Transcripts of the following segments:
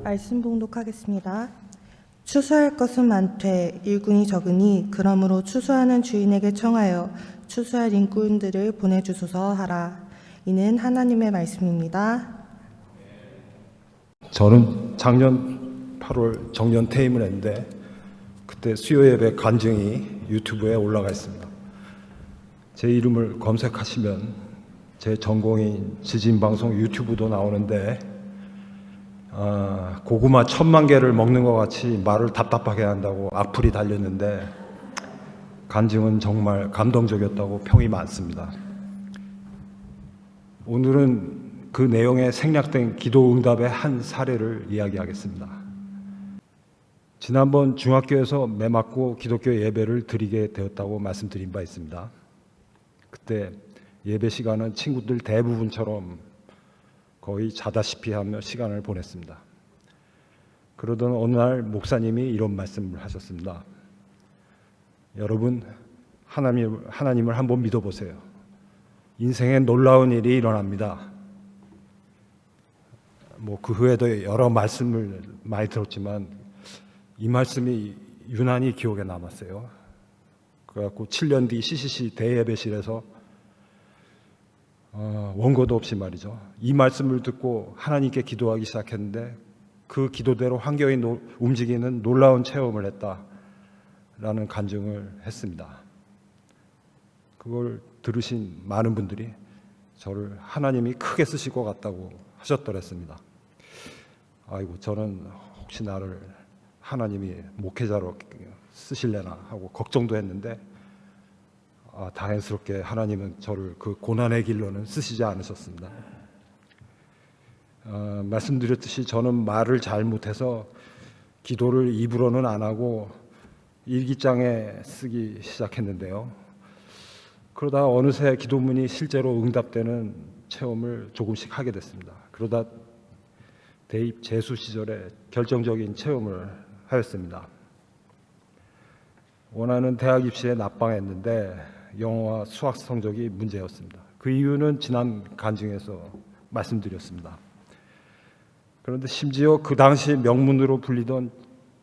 말씀 봉독하겠습니다. 추수할 것은 많되 일꾼이 적으니 그러므로 추수하는 주인에게 청하여 추수할 일꾼들을 보내주소서 하라. 이는 하나님의 말씀입니다. 저는 작년 8월 정년 퇴임을 했는데 그때 수요예배 간증이 유튜브에 올라가 있습니다. 제 이름을 검색하시면 제 전공인 지진방송 유튜브도 나오는데 고구마 1000만 개를 먹는 것 같이 말을 답답하게 한다고 악플이 달렸는데 간증은 정말 감동적이었다고 평이 많습니다. 오늘은 그 내용에 생략된 기도 응답의 한 사례를 이야기하겠습니다. 지난번 중학교에서 매 맞고 기독교 예배를 드리게 되었다고 말씀드린 바 있습니다. 그때 예배 시간은 친구들 대부분처럼 거의 자다시피 하며 시간을 보냈습니다. 그러던 어느 날 목사님이 이런 말씀을 하셨습니다. 여러분, 하나님을 한번 믿어보세요. 인생에 놀라운 일이 일어납니다. 그 후에도 여러 말씀을 많이 들었지만 이 말씀이 유난히 기억에 남았어요. 그래갖고 7년 뒤 CCC 대예배실에서 원고도 없이 말이죠. 이 말씀을 듣고 하나님께 기도하기 시작했는데 그 기도대로 환경이 움직이는 놀라운 체험을 했다라는 간증을 했습니다. 그걸 들으신 많은 분들이 저를 하나님이 크게 쓰실 것 같다고 하셨더랬습니다. 아이고, 저는 혹시 나를 하나님이 목회자로 쓰실래나 하고 걱정도 했는데 다행스럽게 하나님은 저를 그 고난의 길로는 쓰시지 않으셨습니다. 말씀드렸듯이 저는 말을 잘 못해서 기도를 입으로는 안 하고 일기장에 쓰기 시작했는데요. 그러다 어느새 기도문이 실제로 응답되는 체험을 조금씩 하게 됐습니다. 그러다 대입 재수 시절에 결정적인 체험을 하였습니다. 원하는 대학 입시에 낙방했는데 영어와 수학 성적이 문제였습니다. 그 이유는 지난 간증에서 말씀드렸습니다. 그런데 심지어 그 당시 명문으로 불리던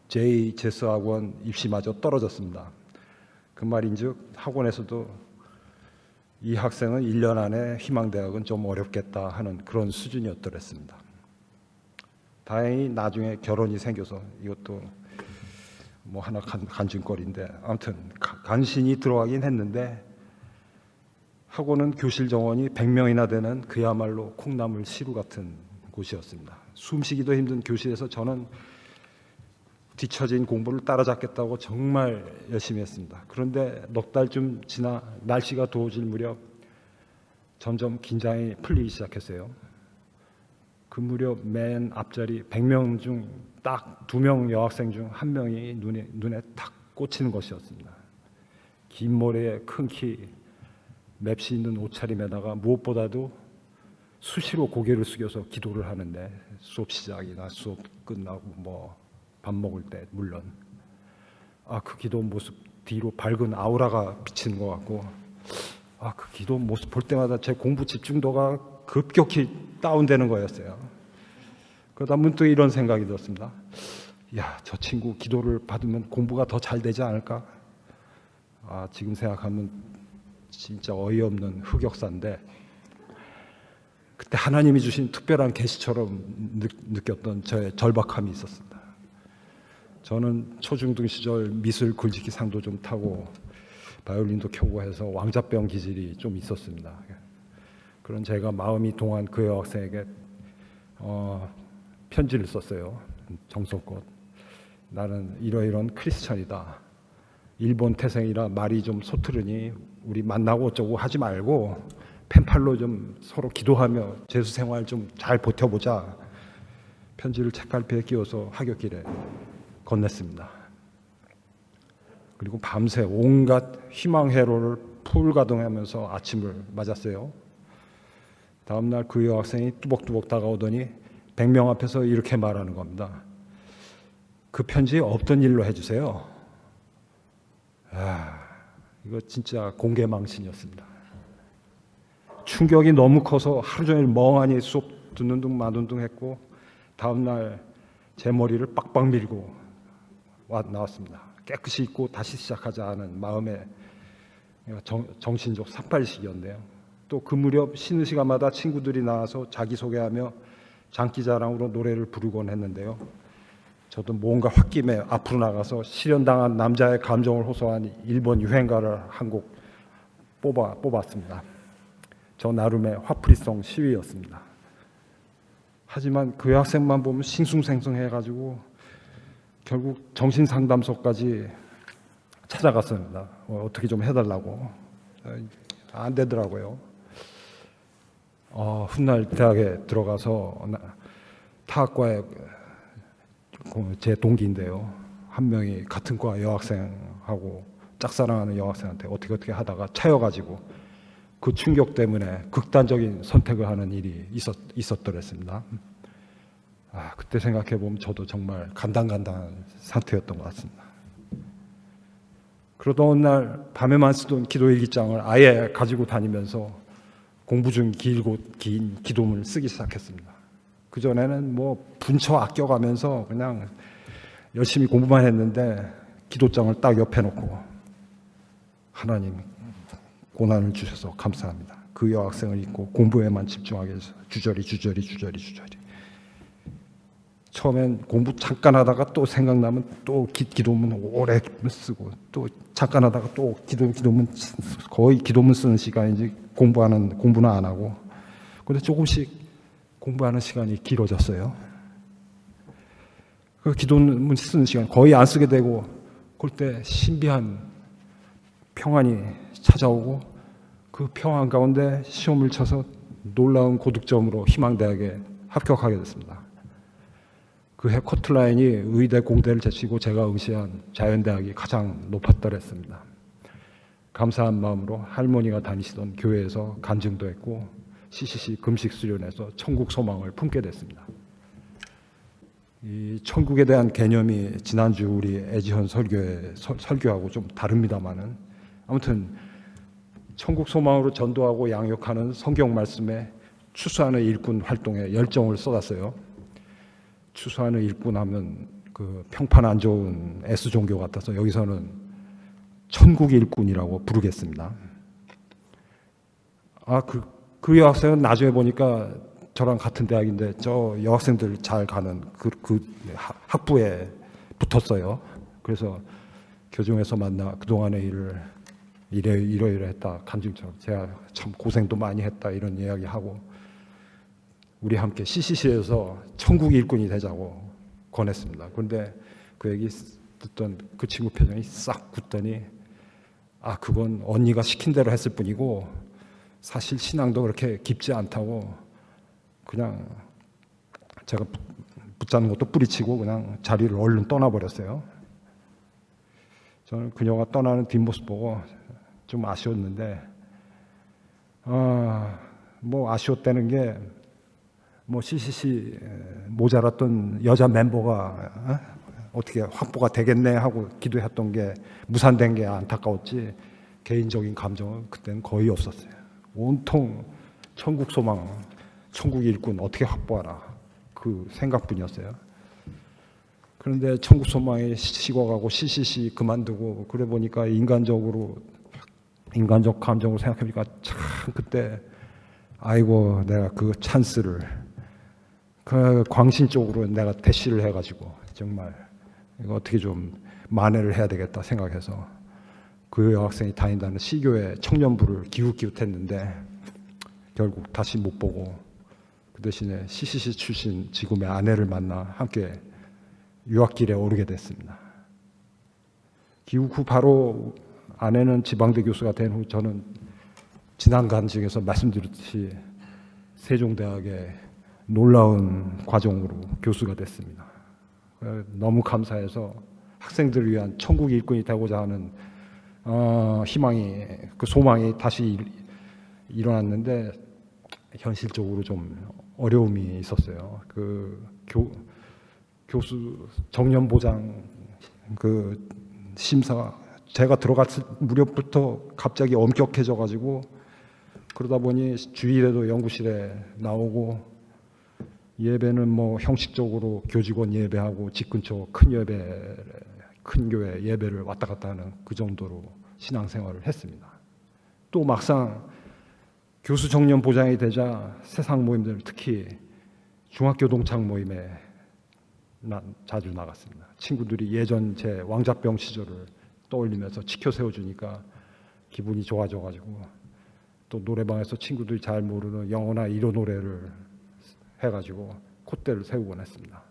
제스학원 입시마저 떨어졌습니다. 그 말인즉 학원에서도 이 학생은 1년 안에 희망대학은 좀 어렵겠다 하는 그런 수준이었더랬습니다. 다행히 나중에 결혼이 생겨서 이것도 하나 간증거리인데 아무튼 간신히 들어가긴 했는데 학원은 교실 정원이 100명이나 되는 그야말로 콩나물 시루 같은 곳이었습니다. 숨쉬기도 힘든 교실에서 저는 뒤처진 공부를 따라잡겠다고 정말 열심히 했습니다. 그런데 넉 달쯤 지나 날씨가 더워질 무렵 점점 긴장이 풀리기 시작했어요. 그 무렵 맨 앞자리 100명 중 딱 2명 여학생 중 1명이 눈에 탁 꽂히는 것이었습니다. 긴 머리에 큰 키, 맵시 있는 옷차림에다가 무엇보다도 수시로 고개를 숙여서 기도를 하는데 수업 시작이나 수업 끝나고 밥 먹을 때 물론 그 기도 모습 뒤로 밝은 아우라가 비치는 것 같고 그 기도 모습 볼 때마다 제 공부 집중도가 급격히 다운되는 거였어요. 그러다 문득 이런 생각이 들었습니다. 저 친구 기도를 받으면 공부가 더 잘 되지 않을까? 지금 생각하면 진짜 어이없는 흑역사인데 그때 하나님이 주신 특별한 계시처럼 느꼈던 저의 절박함이 있었습니다. 저는 초중등 시절 미술 글짓기 상도 좀 타고 바이올린도 켜고 해서 왕자병 기질이 좀 있었습니다. 그런 제가 마음이 동한 그 여학생에게 편지를 썼어요. 정성껏. 나는 이러이러한 크리스찬이다. 일본 태생이라 말이 좀 서투르니 우리 만나고 어쩌고 하지 말고 펜팔로 좀 서로 기도하며 재수 생활 좀 잘 버텨보자. 편지를 책갈피에 끼워서 하굣길에 건넸습니다. 그리고 밤새 온갖 희망 회로를 풀가동하면서 아침을 맞았어요. 다음날 그 여학생이 뚜벅뚜벅 다가오더니 100명 앞에서 이렇게 말하는 겁니다. 그 편지 없던 일로 해주세요. 이거 진짜 공개망신이었습니다. 충격이 너무 커서 하루 종일 멍하니 수업 듣는 둥 마는 둥 했고 다음날 제 머리를 빡빡 밀고 나왔습니다. 깨끗이 잊고 다시 시작하자는 마음에 정신적 삭발식이었네요. 또 그 무렵 쉬는 시간마다 친구들이 나와서 자기소개하며 장기자랑으로 노래를 부르곤 했는데요. 저도 뭔가 홧김에 앞으로 나가서 실현당한 남자의 감정을 호소한 일본 유행가를 한 곡 뽑았습니다. 저 나름의 화풀이성 시위였습니다. 하지만 그 학생만 보면 싱숭생숭해가지고 결국 정신상담소까지 찾아갔습니다. 어떻게 좀 해달라고. 안 되더라고요. 훗날 대학에 들어가서 타학과에 제 동기인데요. 한 명이 같은 과 여학생하고 짝사랑하는 여학생한테 어떻게 하다가 차여가지고 그 충격 때문에 극단적인 선택을 하는 일이 있었더랬습니다. 그때 생각해 보면 저도 정말 간당간당한 상태였던 것 같습니다. 그러던 어느 날 밤에만 쓰던 기도일기장을 아예 가지고 다니면서 공부 중 길고 긴 기도문을 쓰기 시작했습니다. 그전에는 뭐 분처 아껴가면서 그냥 열심히 공부만 했는데 기도장을 딱 옆에 놓고 하나님 고난을 주셔서 감사합니다. 그 여학생을 잊고 공부에만 집중하게 해서 주저리. 처음엔 공부 잠깐 하다가 또 생각나면 또 기도문 오래 쓰고 또 잠깐 하다가 또 기도문 거의 기도문 쓰는 시간이지 공부는 안 하고 근데 조금씩 공부하는 시간이 길어졌어요. 그 기도문 쓰는 시간 거의 안 쓰게 되고 그때 신비한 평안이 찾아오고 그 평안 가운데 시험을 쳐서 놀라운 고득점으로 희망대학에 합격하게 됐습니다. 그 해 커트라인이 의대 공대를 제치고 제가 응시한 자연대학이 가장 높았더랬습니다. 감사한 마음으로 할머니가 다니시던 교회에서 간증도 했고 CCC 금식 수련회에서 천국 소망을 품게 됐습니다. 이 천국에 대한 개념이 지난주 우리 애지현 설교하고 좀 다릅니다만은 아무튼 천국 소망으로 전도하고 양육하는 성경 말씀에 추수하는 일꾼 활동에 열정을 쏟았어요. 추수하는 일꾼 하면 그 평판 안 좋은 S 종교 같아서 여기서는 천국 일꾼이라고 부르겠습니다. 그 여학생은 나중에 보니까 저랑 같은 대학인데 저 여학생들 잘 가는 그 학부에 붙었어요. 그래서 교정에서 만나 그동안의 일을 이러이러했다 간증처럼 제가 참 고생도 많이 했다 이런 이야기하고 우리 함께 CCC에서 천국 일꾼이 되자고 권했습니다. 그런데 그 얘기 듣던 그 친구 표정이 싹 굳더니 그건 언니가 시킨 대로 했을 뿐이고 사실 신앙도 그렇게 깊지 않다고 그냥 제가 붙잡는 것도 뿌리치고 그냥 자리를 얼른 떠나버렸어요. 저는 그녀가 떠나는 뒷모습 보고 좀 아쉬웠는데 뭐 아쉬웠다는 게 뭐 CCC 모자랐던 여자 멤버가 어떻게 확보가 되겠네 하고 기도했던 게 무산된 게 안타까웠지 개인적인 감정은 그때는 거의 없었어요. 온통 천국 소망, 천국 일꾼 어떻게 확보하라 그 생각뿐이었어요. 그런데 천국 소망이 식어가고 CCC 그만두고 그래 보니까 인간적 감정으로 생각해보니까 참 그때 아이고 내가 그 찬스를 그 광신적으로 내가 대시를 해가지고 정말 이거 어떻게 좀 만회를 해야 되겠다 생각해서 그 여학생이 다닌다는 C교회 청년부를 기웃기웃했는데 결국 다시 못 보고 그 대신에 CCC 출신 지금의 아내를 만나 함께 유학길에 오르게 됐습니다. 기욱 후 바로 아내는 지방대 교수가 된 후 저는 지난 간증에서 말씀드렸듯이 세종대학의 놀라운 과정으로 교수가 됐습니다. 너무 감사해서 학생들을 위한 천국 일꾼이 되고자 하는 희망이 그 소망이 다시 일어났는데 현실적으로 좀 어려움이 있었어요. 그 교수 정년 보장 그 심사 제가 들어갔을 무렵부터 갑자기 엄격해져 가지고 그러다 보니 주일에도 연구실에 나오고 예배는 뭐 형식적으로 교직원 예배하고 집 근처 큰 교회 예배를 왔다 갔다 하는 그 정도로 신앙생활을 했습니다. 또 막상 교수 정년 보장이 되자 세상 모임들, 특히 중학교 동창 모임에 자주 나갔습니다. 친구들이 예전 제 왕자병 시절을 떠올리면서 지켜 세워주니까 기분이 좋아져가지고 또 노래방에서 친구들이 잘 모르는 영어나 이런 노래를 해가지고 콧대를 세우곤 했습니다.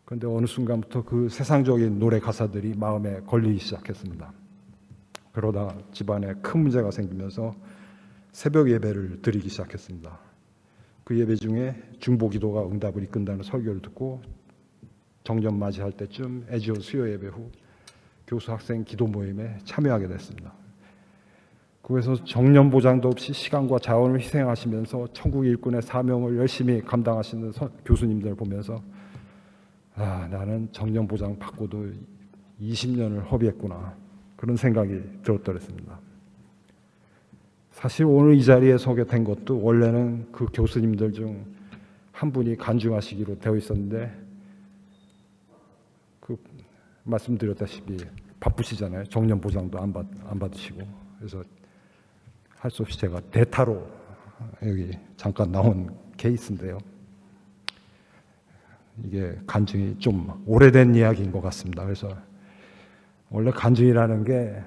그런데 어느 순간부터 그 세상적인 노래 가사들이 마음에 걸리기 시작했습니다. 그러다 집안에 큰 문제가 생기면서 새벽 예배를 드리기 시작했습니다. 그 예배 중에 중보기도가 응답을 이끈다는 설교를 듣고 정년 맞이할 때쯤 애지어 수요 예배 후 교수 학생 기도 모임에 참여하게 됐습니다. 그래서 정년 보장도 없이 시간과 자원을 희생하시면서 천국 일꾼의 사명을 열심히 감당하시는 교수님들 보면서 나는 정년 보장 받고도 20년을 허비했구나, 그런 생각이 들었더랬습니다. 사실 오늘 이 자리에 서게 된 것도 원래는 그 교수님들 중 한 분이 간증하시기로 되어 있었는데 그 말씀드렸다시피 바쁘시잖아요. 정년 보장도 안 받으시고. 그래서 할 수 없이 제가 대타로 여기 잠깐 나온 케이스인데요. 이게 간증이 좀 오래된 이야기인 것 같습니다. 그래서 원래 간증이라는 게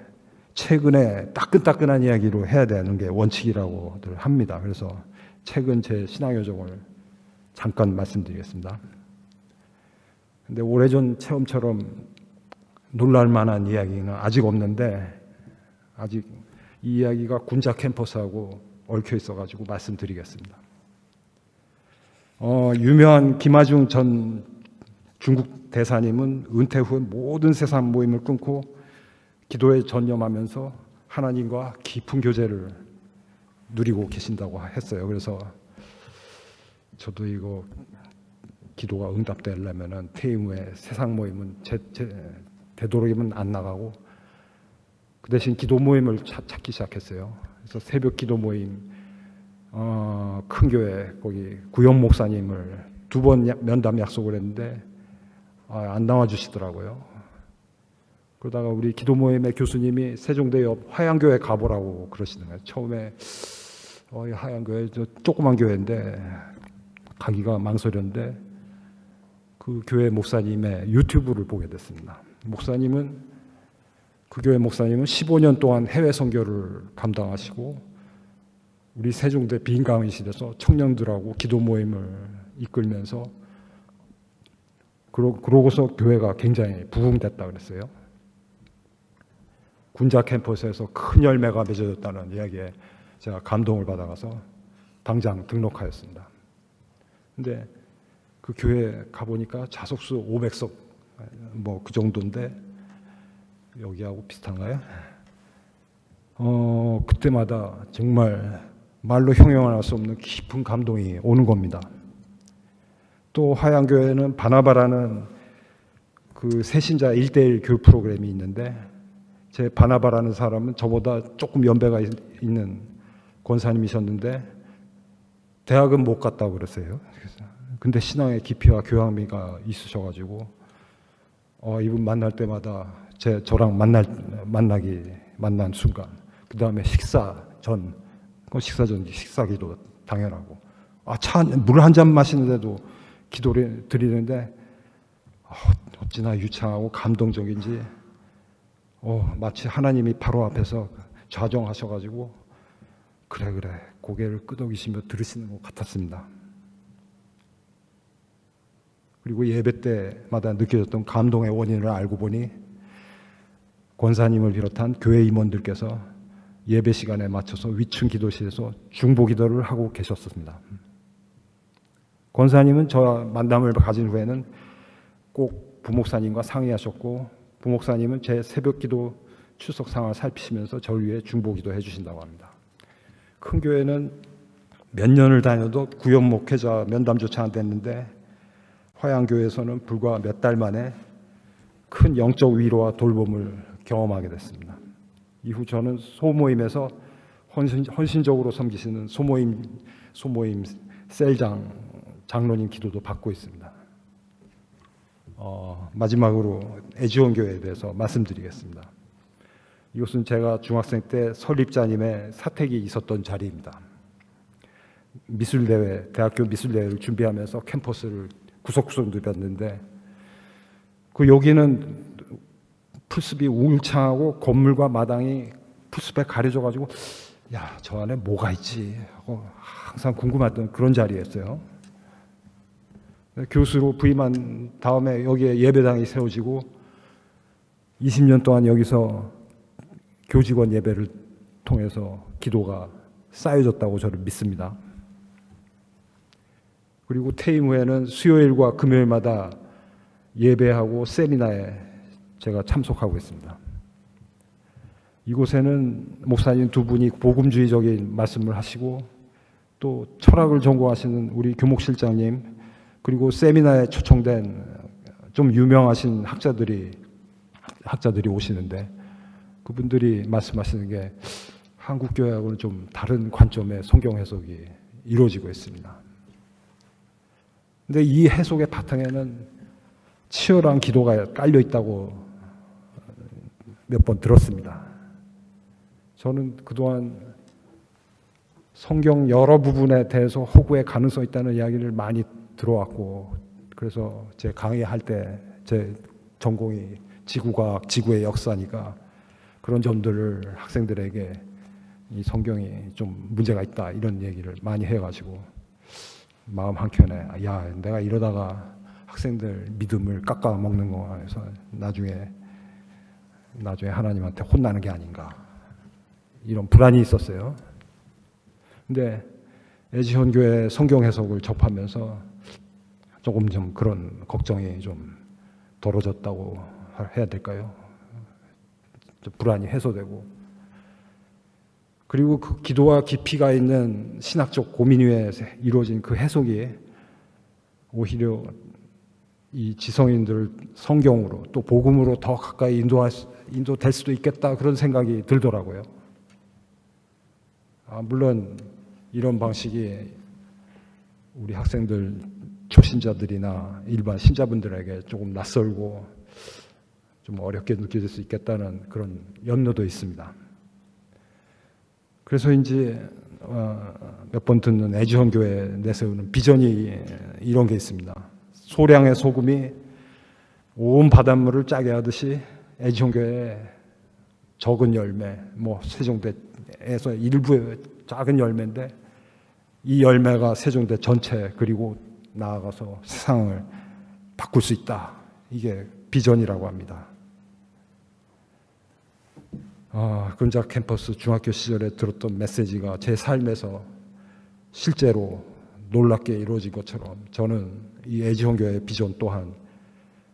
최근에 따끈따끈한 이야기로 해야 되는 게 원칙이라고들 합니다. 그래서 최근 제 신앙여정을 잠깐 말씀드리겠습니다. 근데 오래전 체험처럼 놀랄 만한 이야기는 아직 없는데, 아직 이 이야기가 군자 캠퍼스하고 얽혀 있어가지고 말씀드리겠습니다. 유명한 김하중 전 중국 대사님은 은퇴 후에 모든 세상 모임을 끊고 기도에 전념하면서 하나님과 깊은 교제를 누리고 계신다고 했어요. 그래서 저도 이거 기도가 응답되려면 퇴임 후에 세상 모임은 되도록이면 안 나가고 그 대신 기도 모임을 찾기 시작했어요. 그래서 새벽 기도 모임, 큰 교회 거기 구영 목사님을 2번 면담 약속을 했는데 안 나와 주시더라고요. 그러다가 우리 기도 모임의 교수님이 세종대 옆 화양교회 가보라고 그러시는 거예요. 처음에 이 화양교회 저 조그만 교회인데 가기가 망설였는데 그 교회 목사님의 유튜브를 보게 됐습니다. 그 교회 목사님은 15년 동안 해외 선교를 감당하시고 우리 세종대 빈강의실에서 청년들하고 기도 모임을 이끌면서 그러고서 교회가 굉장히 부흥됐다 그랬어요. 군자 캠퍼스에서 큰 열매가 맺어졌다는 이야기에 제가 감동을 받아가서 당장 등록하였습니다. 근데 그 교회 가보니까 좌석수 500석 뭐 그 정도인데 여기하고 비슷한가요? 그때마다 정말 말로 형용할 수 없는 깊은 감동이 오는 겁니다. 또 화양교회는 바나바라는 그 새신자 1:1 교육 프로그램이 있는데 제 바나바라는 사람은 저보다 조금 연배가 있는 권사님이셨는데 대학은 못 갔다고 그랬어요. 근데 신앙의 깊이와 교양미가 있으셔가지고 이분 만날 때마다 저랑 만난 순간, 그 다음에 식사 식사기도 당연하고 물 한 잔 마시는데도 기도를 드리는데 어찌나 유창하고 감동적인지 마치 하나님이 바로 앞에서 좌정하셔가지고 그래 고개를 끄덕이시며 들으시는 것 같았습니다. 그리고 예배 때마다 느껴졌던 감동의 원인을 알고 보니 권사님을 비롯한 교회 임원들께서 예배 시간에 맞춰서 위층 기도실에서 중보 기도를 하고 계셨습니다. 권사님은 저와 만남을 가진 후에는 꼭 부목사님과 상의하셨고 부목사님은 제 새벽 기도 출석 상황을 살피시면서 저를 위해 중보 기도해 주신다고 합니다. 큰 교회는 몇 년을 다녀도 구역 목회자 면담조차 안 됐는데 화양교회에서는 불과 몇 달 만에 큰 영적 위로와 돌봄을 경험하게 됐습니다. 이후 저는 소모임에서 헌신적으로 섬기시는 소모임 셀장 장로님 기도도 받고 있습니다. 마지막으로 애지원교회에 대해서 말씀드리겠습니다. 이것은 제가 중학생 때 설립자님의 사택이 있었던 자리입니다. 미술대회, 대학교 미술대회를 준비하면서 캠퍼스를 구석구석 누볐는데 그 여기는 풀숲이 울창하고 건물과 마당이 풀숲에 가려져가지고 야, 저 안에 뭐가 있지 하고 항상 궁금했던 그런 자리였어요. 교수로 부임한 다음에 여기에 예배당이 세워지고 20년 동안 여기서 교직원 예배를 통해서 기도가 쌓여졌다고 저는 믿습니다. 그리고 퇴임 후에는 수요일과 금요일마다 예배하고 세미나에 제가 참석하고 있습니다. 이곳에는 목사님 두 분이 복음주의적인 말씀을 하시고 또 철학을 전공하시는 우리 교목실장님 그리고 세미나에 초청된 좀 유명하신 학자들이 오시는데 그분들이 말씀하시는 게 한국 교회하고는 좀 다른 관점의 성경 해석이 이루어지고 있습니다. 근데 이 해석의 바탕에는 치열한 기도가 깔려 있다고 몇 번 들었습니다. 저는 그동안 성경 여러 부분에 대해서 허구의 가능성이 있다는 이야기를 많이 들어왔고 그래서 제 강의할 때 제 전공이 지구과학, 지구의 역사니까 그런 점들을 학생들에게 이 성경이 좀 문제가 있다 이런 얘기를 많이 해가지고 마음 한켠에 야 내가 이러다가 학생들 믿음을 깎아먹는 거 해서 나중에 하나님한테 혼나는 게 아닌가 이런 불안이 있었어요. 근데 애지원교회 성경 해석을 접하면서 조금 좀 그런 걱정이 좀 덜어졌다고 해야 될까요? 좀 불안이 해소되고 그리고 그 기도와 깊이가 있는 신학적 고민 위에 이루어진 그 해석이 오히려 이 지성인들을 성경으로 또 복음으로 더 가까이 인도될 수도 있겠다 그런 생각이 들더라고요. 물론 이런 방식이 우리 학생들 초신자들이나 일반 신자분들에게 조금 낯설고 좀 어렵게 느껴질 수 있겠다는 그런 염려도 있습니다. 그래서인지 몇 번 듣는 애지원교회 내세우는 비전이 이런 게 있습니다. 소량의 소금이 온 바닷물을 짜게 하듯이 애지원교회의 적은 열매, 세종대에서 일부의 작은 열매인데 이 열매가 세종대 전체 그리고 나아가서 세상을 바꿀 수 있다. 이게 비전이라고 합니다. 근작 캠퍼스 중학교 시절에 들었던 메시지가 제 삶에서 실제로 놀랍게 이루어진 것처럼 저는 이 애지원교회의 비전 또한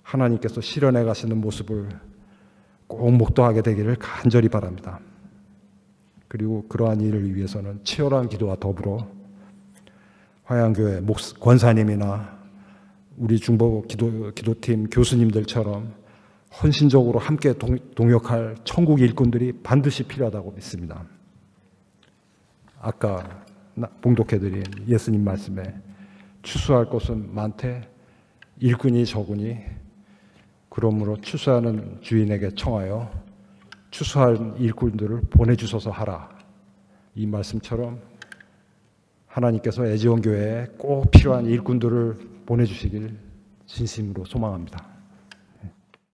하나님께서 실현해 가시는 모습을 꼭 목도하게 되기를 간절히 바랍니다. 그리고 그러한 일을 위해서는 치열한 기도와 더불어 화양교회 권사님이나 우리 중보 기도팀 교수님들처럼 헌신적으로 함께 동역할 천국 일꾼들이 반드시 필요하다고 믿습니다. 아까 봉독해드린 예수님 말씀에 추수할 것은 많되 일꾼이 적으니 그러므로 추수하는 주인에게 청하여 추수할 일꾼들을 보내주소서 하라. 이 말씀처럼 하나님께서 애지원교회에 꼭 필요한 일꾼들을 보내주시길 진심으로 소망합니다.